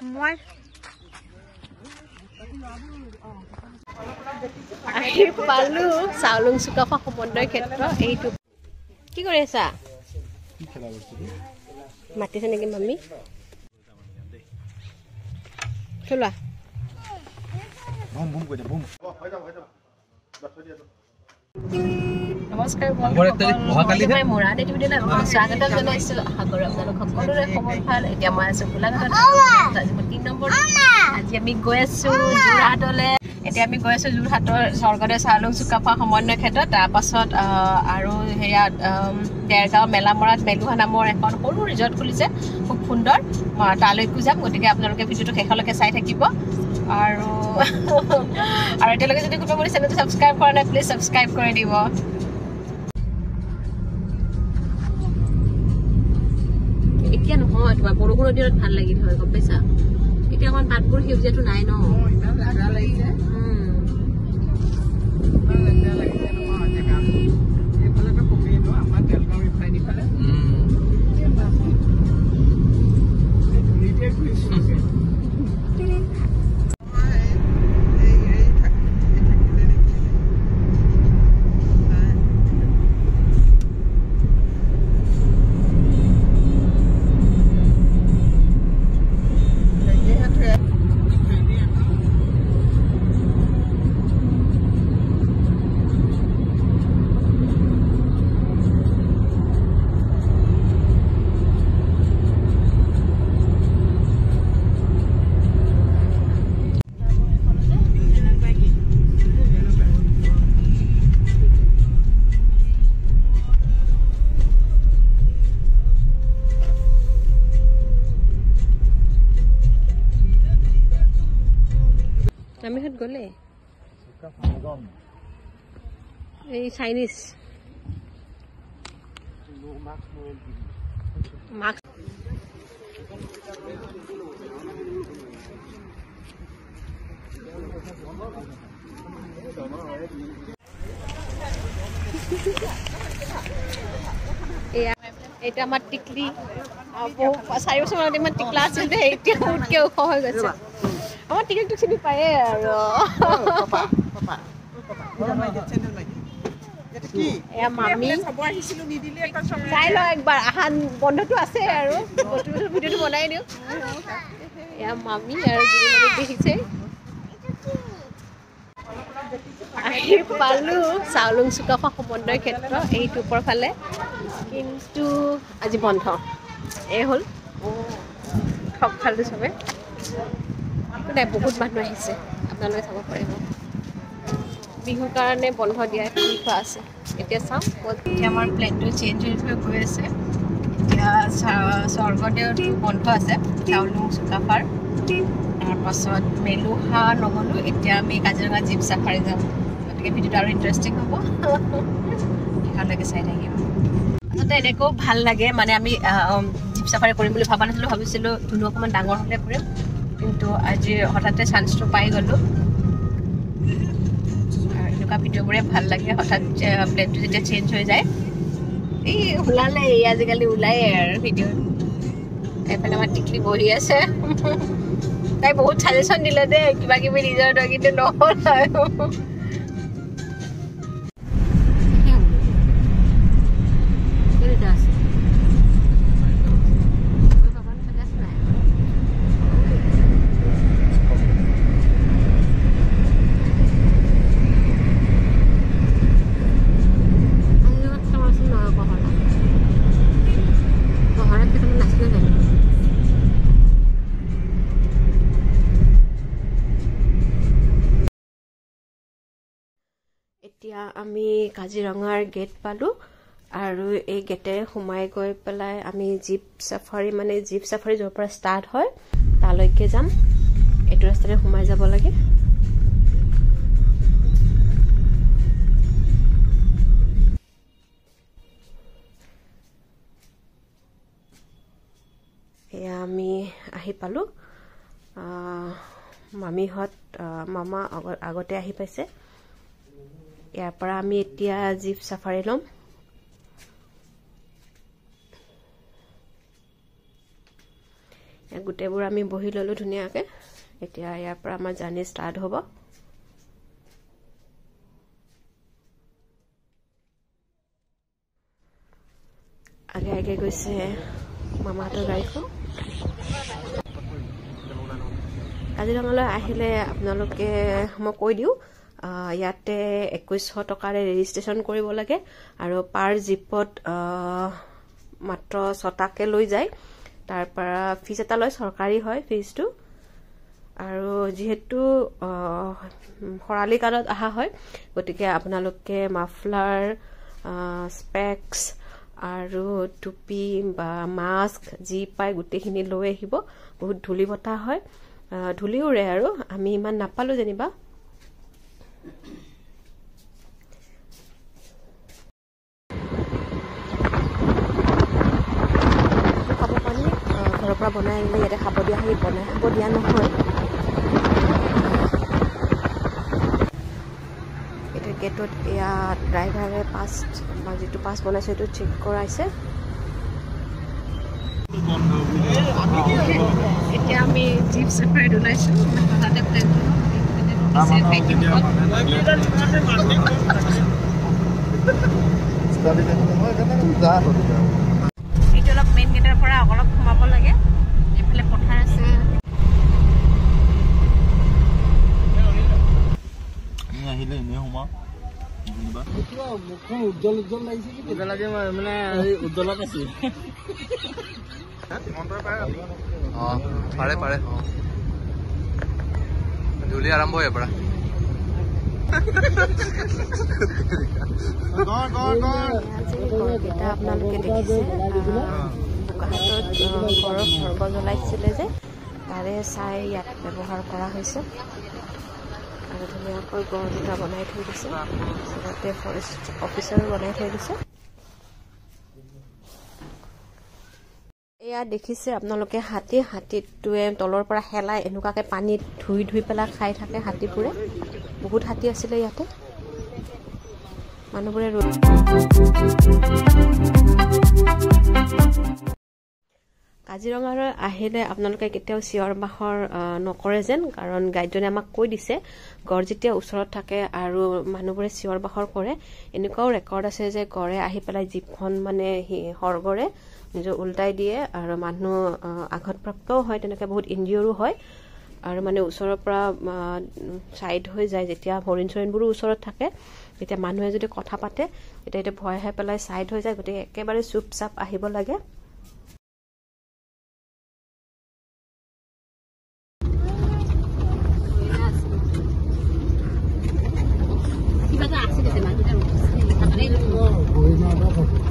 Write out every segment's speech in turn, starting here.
মই আহি পালো চাউলুং চুকাফা সমন্বয় ক্ষেত্ৰ এইটো কি কৰি আছা মাতিছে নেকি মামি খেলোৱা নমস্কাৰ মই মৰাণী টিভিলৈ স্বাগত জনাইছো আশা কৰোঁ আপোনালোক সকলোৰে খবৰ ভাল এতিয়া মই আছো গোলাঘাটত 3 নম্বৰ আজি আমি গৈ আছো যোৰহাটলৈ এতিয়া আমি গৈ আছো যোৰহাটৰ স্বৰ্গদেউ চাউলুং চুকাফা সমন্বয় ক্ষেত্ৰত তাৰপাছত আৰু হেয়া দেৰগাঁও মেলামৰাত মেলুহা নামৰ এখন সৰু ৰিজৰ্ট খুলিছে খুব সুন্দৰ তালৈকো যাম গতিকে আপোনালোকে ভিডিঅ'টো শেষলৈকে চাই থাকিব আৰু এতিয়ালৈকে যদি কোনোবা মোৰ চেনেলটো ছাবস্ক্ৰাইব কৰা নাই প্লিজ ছাবস্ক্ৰাইব কৰি দিব এতিয়া নহয় তোমাৰ বৰষুণৰ দিনত ভাল লাগিল হয় গম পাইছা এতিয়া অকণ পাতবোৰ সেউজীয়াটো নাই ন আমি হত গলে এই চাইনিজ মাস্ক এটা আমার টিকলি 4 বছর মানে আমার টিকলা আছে এতিয়া উঠকে ওখ হৈ গৈছে আমার টিকলিটো চিনি পায় আৰু এয়া মামি চাই ল একবাৰ আহান বন্ধটো আছে আৰু ভিডিঅ'টো বনাই দিওঁ এয়া মামি আৰু মানে দেখিছে আহি পালো চাউলুং চুকাফা সমন্বয় ক্ষেত্ৰ এইটো ওপৰ ফালে কিন্তু আজি বন্ধ এই হ'ল সব ফালটো চবে নাই বহুত মানুহ আহিছে আপোনালোকে চাব পাৰিব বিহুৰ কাৰণে বন্ধ দিয়া লিখা আছে এতিয়া চাওঁ এতিয়া আমাৰ প্লেনটো চেঞ্জ হৈ গৈ আছে এতিয়া স্বৰ্গদেউটো বন্ধ আছে চাউলুং চুকাফাৰ তাৰপাছত মেলুহা নগ'লোঁ এতিয়া আমি কাজিৰঙা জীপ চাফাৰী যাম গতিকে ভিডিঅ'টো আৰু ইণ্টাৰেষ্টিং হ'ব শেষলৈকে চাই থাকিব আচলতে এনেকৈও ভাল লাগে মানে আমি জীপ চাফাৰী কৰিম বুলি ভবা নাছিলোঁ ভাবিছিলোঁ ধুনু অকণমান ডাঙৰ হ'লে কৰিম কিন্তু আজি হঠাতে চান্সটো পাই গ'লোঁ এনেকুৱা ভিডিঅ'বোৰে ভাল লাগে হঠাৎ প্লেনটো যেতিয়া চেঞ্জ হৈ যায় এই ওলালে এই আজিকালি ওলায়ে আৰু ভিডিঅ' এইফালে আমাৰ টিকলি বহি আছে তাই বহুত ছাজেশ্যন দিলে দেই কিবা কিবি নিজৰ কিন্তু নহ'ল আৰু এতিয়া আমি কাজিৰঙাৰ গেট পালোঁ আৰু এই গেটেৰে সোমাই গৈ পেলাই আমি জীপ চাফাৰী য'ৰ পৰা ষ্টাৰ্ট হয় তালৈকে যাম এইটো ৰাস্তাৰে সোমাই যাব লাগে এয়া আমি আহি পালোঁ মামিহঁত মামা আগতে আহি পাইছে ইয়াৰ পৰা আমি এতিয়া জীপ চাফাৰী ল'ম গোটেইবোৰ আমি বহি ল'লোঁ ধুনীয়াকৈ এতিয়া ইয়াৰ পৰা আমাৰ জাৰ্ণি ষ্টাৰ্ট হ'ব আগে আগে গৈছে মামাহঁতৰ গাড়ীখন কাজিৰঙালৈ আহিলে আপোনালোকে মই কৈ দিওঁ ইয়াতে 2100 টকাৰে ৰেজিষ্ট্ৰেশ্যন কৰিব লাগে আৰু পাৰ জিপত মাত্ৰ 6টাকে লৈ যায় তাৰ পৰা ফিজ এটা লয় চৰকাৰী হয় ফিজটো আৰু যেহেতু খৰালি কালত অহা হয় গতিকে আপোনালোকে মাফলাৰ স্পেক্স আৰু টুপি বা মাস্ক যি পায় গোটেইখিনি লৈ আহিব বহুত ধূলি বতাহ হয় ধূলি উৰে আৰু আমি ইমান নাপালোঁ যেনিবা খাব পাৰি ঘৰৰ পৰা বনাই আনিলে ইয়াতে খাব দিয়া হয় বনাই খাব দিয়া নহয় এতিয়া গেটত এয়া ড্ৰাইভাৰে পাছ যিটো পাছ বনাইছে সেইটো চেক কৰাইছে এতিয়া আমি জীপ চাফাৰীত ওলাইছোঁ তাতে এইটো অলপ মেইন গেটৰ পৰা অলপ সোমাব লাগে এইফালে পথাৰ আছে আহিলে এনেই সোমাওঁ মুখখন উজ্জ্বল উজ্জ্বল লাগিছে কি লাগে মানে উজ্জ্বলত আছে পাৰে পাৰে ধূলি আৰম্ভ হৈ পৰা আপোনালোকে দেখিছে বোকাহাটত ঘৰৰ সৰ্ব জ্বলাইছিলে যে তাৰে চাই ইয়াত ব্যৱহাৰ কৰা হৈছে আৰু ধুনীয়াকৈ গড় দুটা বনাই থৈ দিছে লগতে ফৰেষ্ট অফিচাৰো বনাই থৈ দিছে এয়া দেখিছে আপোনালোকে হাতীটোৱে তলৰ পৰা হেলাই এনেকুৱাকৈ পানীত ধুই পেলাই খাই থাকে হাতীবোৰে বহুত হাতী আছিলে ইয়াতে মানুহবোৰে কাজিৰঙালৈ আহিলে আপোনালোকে কেতিয়াও চিঞৰ বাখৰ নকৰে যেন কাৰণ গাইডজনে আমাক কৈ দিছে গড় যেতিয়া ওচৰত থাকে আৰু মানুহবোৰে চিঞৰ বাখৰ কৰে এনেকুৱাও ৰেকৰ্ড আছে যে গড়ে আহি পেলাই জীপখন মানে সৰগৰে নিজৰ উল্টাই দিয়ে আৰু মানুহ আঘাতপ্ৰাপ্তও হয় তেনেকৈ বহুত ইনজিঅৰো হয় আৰু মানে ওচৰৰ পৰা ছাইড হৈ যায় যেতিয়া হৰিণ চৰিণবোৰো ওচৰত থাকে তেতিয়া মানুহে যদি কথা পাতে তেতিয়া ভয় খাই পেলাই ছাইড হৈ যায় গতিকে একেবাৰে চুপচাপ আহিব লাগে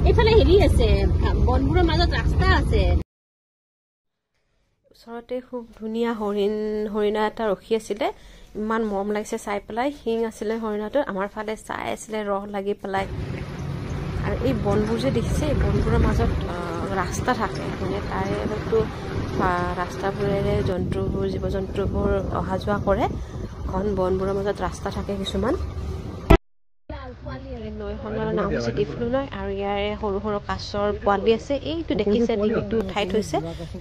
এইফালে হেৰি আছে বনবোৰৰ মাজত ৰাস্তা আছে ওচৰতে খুব ধুনীয়া হৰিণা এটা ৰখি আছিলে ইমান মৰম লাগিছে চাই পেলাই শিং আছিলে হৰিণাটো আমাৰ ফালে চাই আছিলে ৰহ লাগি পেলাই আৰু এই বনবোৰ যে দেখিছে এই বনবোৰৰ মাজত ৰাস্তা থাকে মানে তাৰে হয়তো ৰাস্তাবোৰেৰে জন্তুবোৰ জীৱ জন্তুবোৰ অহা যোৱা কৰে ঘন বনবোৰৰ মাজত ৰাস্তা থাকে কিছুমান নৈখনৰ নাম হৈছে ডিফলু নৈ আৰু ইয়াৰে সৰু সৰু কাছৰ পোৱালি আছে এইটো দেখিছে ডিঙিটো উঠাই থৈছে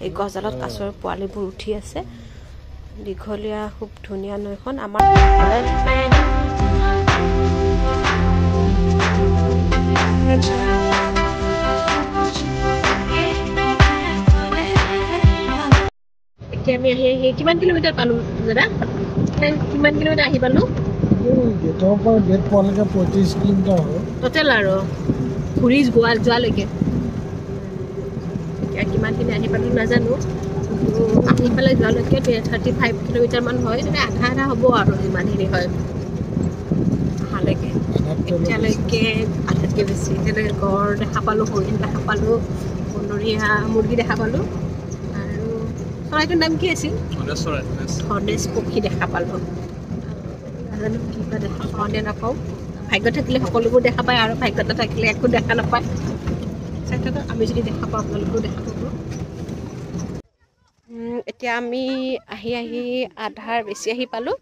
এই গছডালত কাছৰ পোৱালিবোৰ উঠি আছে দীঘলীয়া খুব ধুনীয়া নৈখন আমাৰ এতিয়া আমি আহি কিমান কিলোমিটাৰ পালোঁ দাদা কিমান কিলোমিটাৰ আহি পালোঁ গেটৰ পৰা গেট পোৱালৈকে 35 কিলোমিটাৰ হয় টোটেল আৰু ঘূৰি যোৱালৈকে এতিয়া কিমানখিনি আহি পালোঁ নাজানো আহি পেলাই যোৱালৈকে 35 কিলোমিটাৰমান হয় মানে আধা হ'ব আৰু যিমানখিনি হয় অহালৈকে এতিয়ালৈকে আধাতকৈ বেছি এতিয়ালৈকে গড় দেখা পালোঁ হৰিণ দেখা পালোঁ বনৰীয়া মুৰ্গী দেখা পালোঁ আৰু চৰাইটোৰ নাম কি আছিল ধনেশ পক্ষী দেখা পালোঁ নাজানো কি বা দেখা পাওঁ নে নাপাওঁ ভাগ্য থাকিলে সকলোবোৰ দেখা পায় আৰু ভাগ্য নাথাকিলে একো দেখা নাপায় চাই থাকক আমি যদি দেখা পাওঁ আপোনালোকেও দেখা পাব এতিয়া আমি আহি আধাৰ বেছি আহি পালোঁ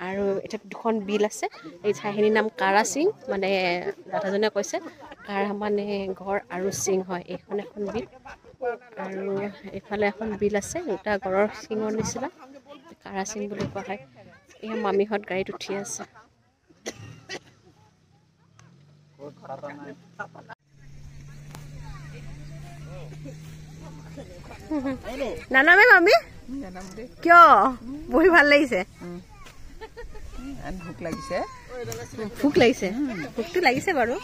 আৰু এতিয়া দুখন বিল আছে এই ঠাইখিনিৰ নাম কাৰা সিং মানে দাদাজনে কৈছে কাৰা মানে গড় আৰু সিং হয় এইখন এখন বিল আৰু এইফালে এখন বিল আছে দুটা গড়ৰ চিঙৰ নিচিনা কাৰা চিং বুলি কোৱা হয় এয়া মামীহঁত গাড়ীত উঠি আছে নানামে মামী কিয় বহি ভাল লাগিছে ভোক লাগিছে ভোকটো লাগিছে বাৰু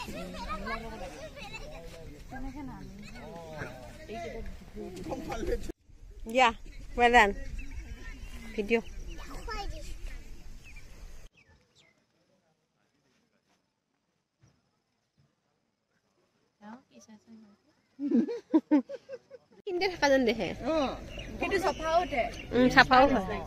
Yeah, well done. Video. Hindi ka doon dehe. কিন্তু চাফাও উঠে চাফাও হয়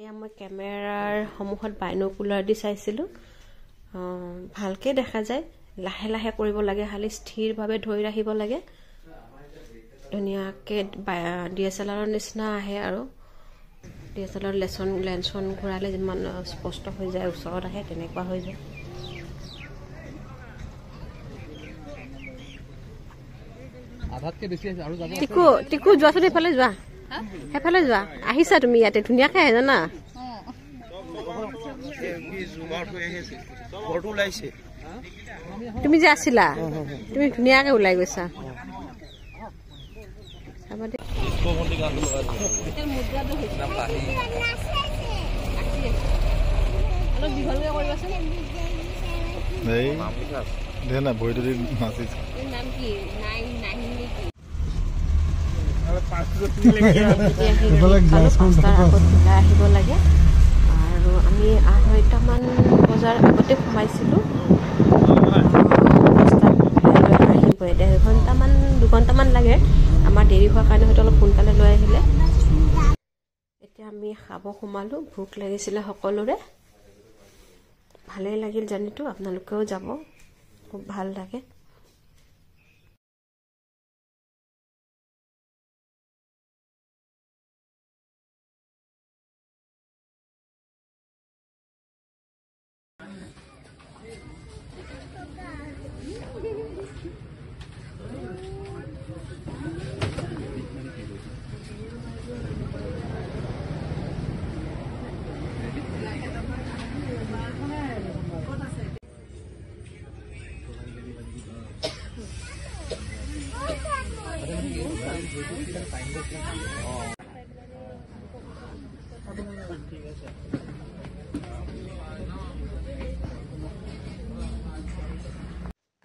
এয়া মই কেমেৰাৰ সন্মুখত বাইনকুলাৰ দি চাইছিলোঁ ভালকৈ দেখা যায় লাহে লাহে কৰিব লাগে খালি স্থিৰভাৱে ধৰি ৰাখিব লাগে ধুনীয়াকৈ DSLR নিচিনা আহে আৰু DSLR লেন্সখন ঘূৰালে যিমান স্পষ্ট হৈ যায় ওচৰত আহে তেনেকুৱা হৈ যায় আধাতকৈ বেছি আছে আৰু যাব টিকু যোৱাচোন সেইফালে যোৱা আহিছা তুমি ইয়াতে ধুনীয়াকৈ আহে জানা তুমি যে আছিলা তুমি ধুনীয়াকৈ ওলাই গৈছা আহিব লাগে আৰু আমি 2:30মান বজাৰ আগতে সোমাইছিলোঁ আহিবই 2 ঘণ্টামান লাগে আমাৰ দেৰি হোৱাৰ কাৰণে হয়তো অলপ সোনকালে লৈ আহিলে এতিয়া আমি খাব সোমালোঁ ভোক লাগিছিলে সকলোৰে ভালেই লাগিল জাৰ্ণিটো আপোনালোকেও যাব খুব ভাল লাগে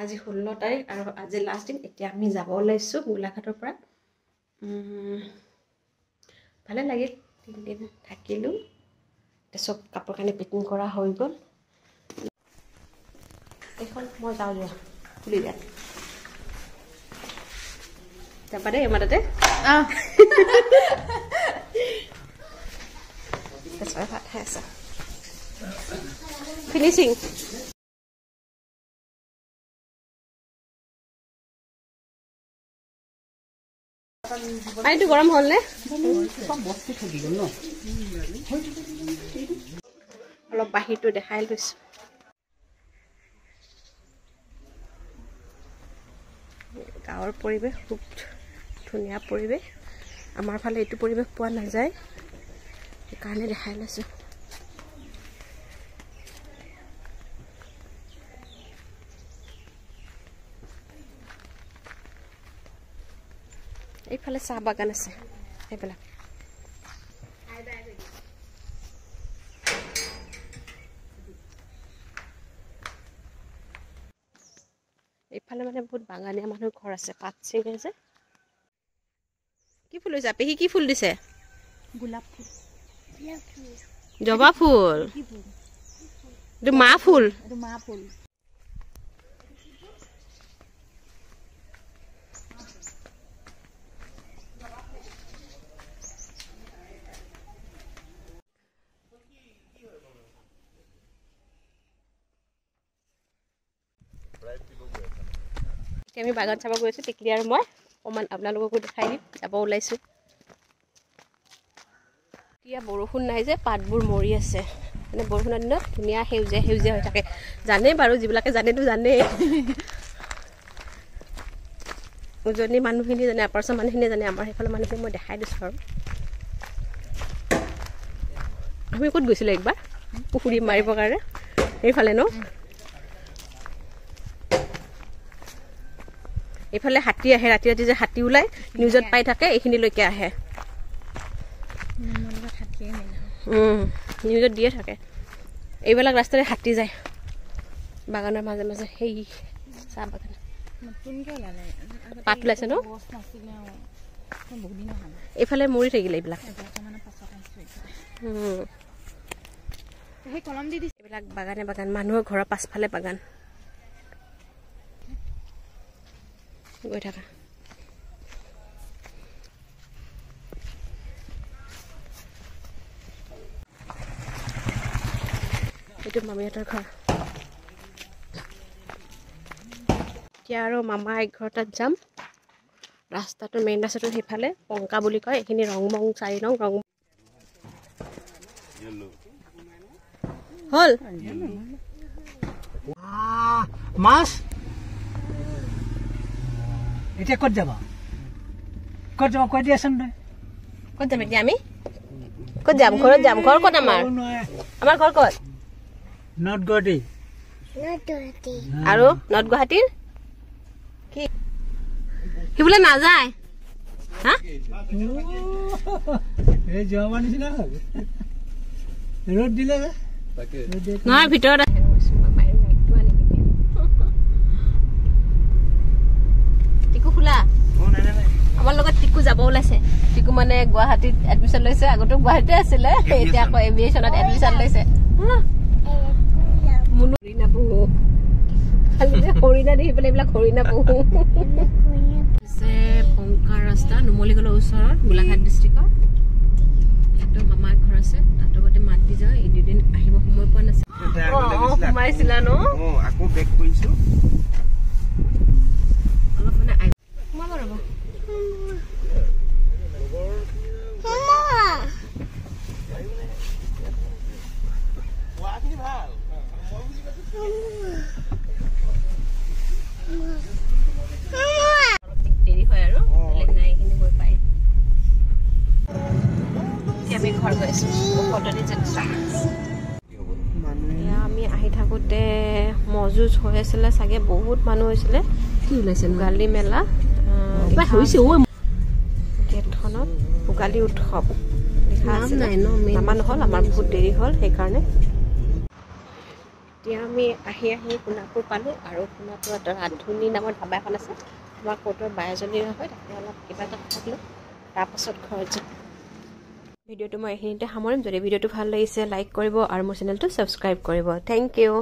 আজি 16 তাৰিখ আৰু আজি লাষ্ট দিন এতিয়া আমি যাব ওলাইছোঁ গোলাঘাটৰ পৰা ভালে লাগিল 3 দিন থাকিলোঁ এতিয়া চব কাপোৰ কানি পেকিং কৰা হৈ গ'ল এখন মই যাওঁ যোৱা খুলি দিয়া যাবা দেই আমাৰ তাতে ভাত খাই আছা ফিনিচিং পানীটো গৰম হ'ল নে অলপ বাহিৰটো দেখাই লৈছোঁ গাঁৱৰ পৰিৱেশ খুব ধুনীয়া পৰিৱেশ আমাৰ ফালে এইটো পৰিৱেশ পোৱা নাযায় সেইকাৰণে দেখাই লৈছোঁ এইফালে চাহ বাগান আছে এইবিলাক এইফালে মানে বহুত বাগানীয়া মানুহৰ ঘৰ আছে পাত ছিঙে যে কি ফুল হৈছে পেহী কি ফুল দিছে গোলাপ ফুল জবা ফুল এইটো মা ফুল আমি বাগান চাব গৈছোঁ টিকলি আৰু মই অকণমান আপোনালোককো দেখাই দিম যাব ওলাইছোঁ এতিয়া বৰষুণ নাই যে পাতবোৰ মৰি আছে মানে বৰষুণৰ দিনত ধুনীয়া সেউজীয়া সেউজীয়া হৈ থাকে জানেই বাৰু যিবিলাকে জানেতো জানেই উজনি মানুহখিনি জানে আপাৰ আচাম মানুহখিনিয়ে জানে আমাৰ সেইফালে মানুহখিনি মই দেখাই দিছোঁ আৰু আমি ক'ত গৈছিলোঁ একবাৰ পুখুৰী মাৰিবৰ কাৰণে সেইফালে ন এইফালে হাতী আহে ৰাতি ৰাতি যে হাতী ওলাই নিউজত পাই থাকে এইখিনিলৈকে আহে নিউজত দিয়ে থাকে এইবিলাক ৰাস্তাৰে হাতী যায় বাগানৰ মাজে মাজে সেই চাহ বাগান পাত ওলাইছে ন এইফালে মৰি থাকিলে এইবিলাক এইবিলাক বাগানে বাগান মানুহৰ ঘৰৰ পাছফালে বাগান গৈ থাকা এইটো মামীহঁতৰ ঘৰ এতিয়া আৰু মামা এঘৰ তাত যাম ৰাস্তাটো মেইন ৰাস্তাটো সেইফালে পংকা বুলি কয় এইখিনি ৰংমং 4 নং ৰং হ'ল মাছ এতিয়া ক'ত যাবা কৈ দিয়াচোন ক'ত যাম এতিয়া আমি ক'ত যাম ঘৰত যাম ঘৰ ক'ত আমাৰ ঘৰ ক'ত নৰ্থ গুৱাহাটী আৰু নৰ্থ গুৱাহাটীৰ কি সি বোলে নাযায় হা এই যোৱা নিচিনা হ'ল ৰ'দ দিলে নহয় ভিতৰত টিকু খোলা আমাৰ লগত টিকু যাব ওলাইছে টিকু মানে গুৱাহাটীত এডমিশ্যন লৈছে আগতো গুৱাহাটীতে আছিলে এতিয়া আকৌ এভিয়েশ্যনত এডমিশ্যন লৈছে হৰিণা পুহো খালি যে হৰিণা দেখি পেলাই এইবিলাক হৰিণা পুহো পংকা ৰাস্তা নুমলীগড়ৰ ওচৰত গোলাঘাট ডিষ্ট্ৰিক্টৰ ইয়াতো মামাৰ ঘৰ আছে তাতো গোটে মাত দি যাওঁ এই দুদিন আহিব সময় পোৱা নাছিল সোমাইছিলা ন আকৌ বেক কৰিছো অলপ মানে সোমাব ৰ'ব দেৰি হয় আৰু বেলেগ নাই এইখিনি গৈ পায় আমি ঘৰ গৈ আছোঁ আমি আহি থাকোঁতে মজুজ হৈ আছিলে চাগে বহুত মানুহ হৈছিলে কি ওলাইছে ভোগালী মেলা গেটখনত ভোগালী উৎসৱ লিখা আছিলে নামা নহ'ল আমাৰ বহুত দেৰি হ'ল সেইকাৰণে এতিয়া আমি আহি সোণাপুৰ পালোঁ আৰু সোণাপুৰত ৰান্ধনী নামৰ ধাবা এখন আছে আমাৰ ক'তৰ বাই এজনীৰ হয় তাতে অলপ কিবা এটা খালোঁ তাৰপাছত ঘৰত যাম ভিডিঅ'টো মই এইখিনিতে সামৰিম যদি ভিডিঅ'টো ভাল লাগিছে লাইক কৰিব আৰু মোৰ চেনেলটো ছাবস্ক্ৰাইব কৰিব থেংক ইউ